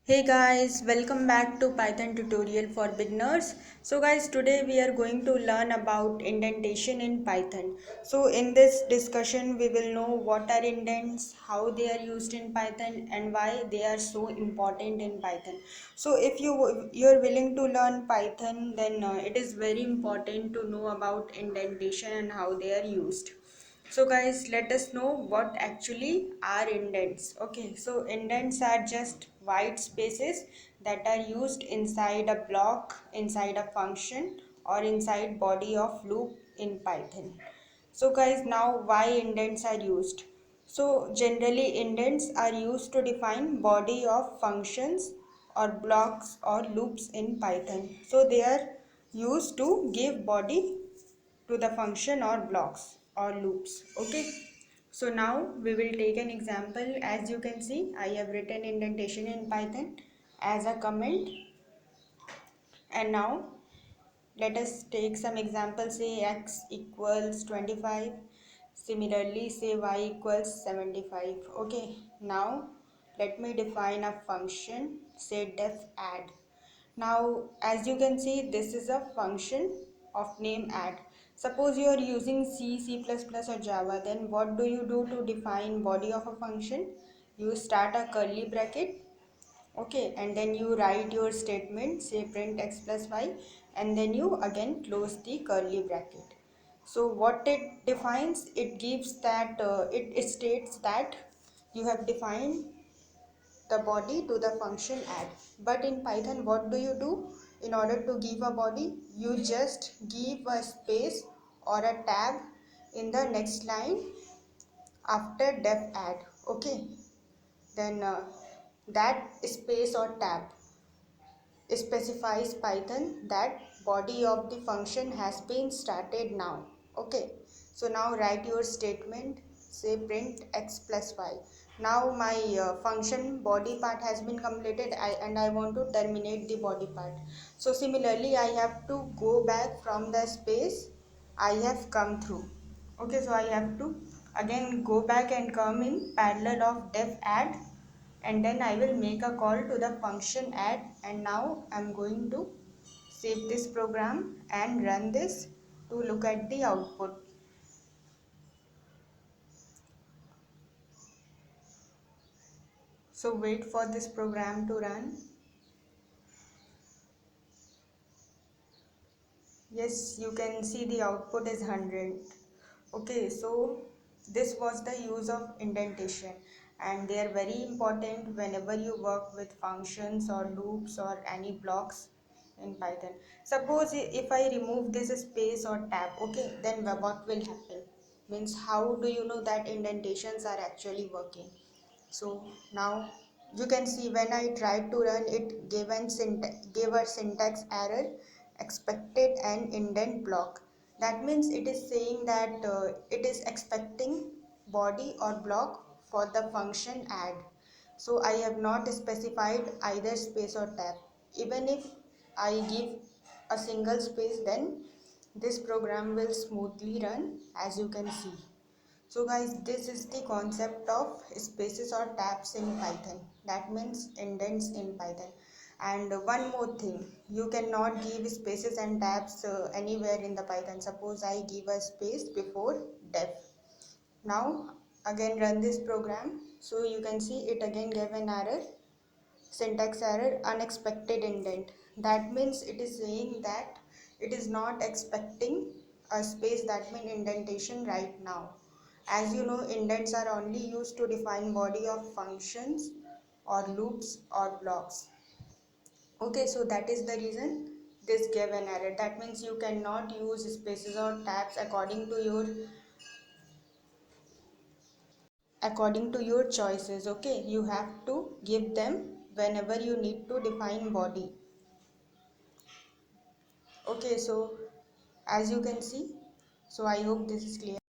Hey guys, welcome back to Python tutorial for beginners. So guys, today we are going to learn about indentation in Python. So in this discussion we will know what are indents, how they are used in Python and why they are so important in Python. So if you're willing to learn Python, then it is very important to know about indentation and how they are used. So guys, let us know what actually are indents. Okay, so indents are just white spaces that are used inside a block, inside a function, or inside body of loop in Python. So guys, now why indents are used? So generally indents are used to define body of functions or blocks or loops in Python. So they are used to give body to the function or blocks or loops. Okay, so now we will take an example. As you can see, I have written indentation in Python as a comment, and now let us take some examples. Say x equals 25, similarly say y equals 75. Okay, now let me define a function, say def add. Now, as you can see, this is a function of name add. Suppose you are using C, C++ or Java, then what do you do to define body of a function? You start a curly bracket, okay, and then you write your statement, say print x plus y, and then you again close the curly bracket. So what it defines, it gives that, it states that you have defined the body to the function add. But in Python, what do you do? In order to give a body, you just give a space or a tab in the next line after def add. Okay, then that space or tab specifies Python that body of the function has been started now. Okay, so now write your statement, say print x plus y. Now my function body part has been completed, and I want to terminate the body part. So similarly I have to go back from the space I have come through. Okay, so I have to again go back and come in parallel of def add, and then I will make a call to the function add. And now I'm going to save this program and run this to look at the output. So wait for this program to run. Yes, you can see the output is 100. Okay, so this was the use of indentation, and they are very important whenever you work with functions or loops or any blocks in Python. Suppose if I remove this space or tab, okay, then what will happen? Means how do you know that indentations are actually working? So now you can see when I tried to run it, gave a syntax error, expected an indent block. That means it is saying that it is expecting body or block for the function add. So I have not specified either space or tab. Even if I give a single space, then this program will smoothly run, as you can see. So guys, this is the concept of spaces or tabs in Python. That means indents in Python. And one more thing, you cannot give spaces and tabs anywhere in the Python. Suppose I give a space before def. Now again run this program. So you can see it again gave an error, syntax error, unexpected indent. That means it is saying that it is not expecting a space, that means indentation right now. As you know, indents are only used to define body of functions or loops or blocks. Okay, so that is the reason this gave an error. That means you cannot use spaces or tabs according to your choices. Okay, you have to give them whenever you need to define body. Okay, so as you can see, so I hope this is clear.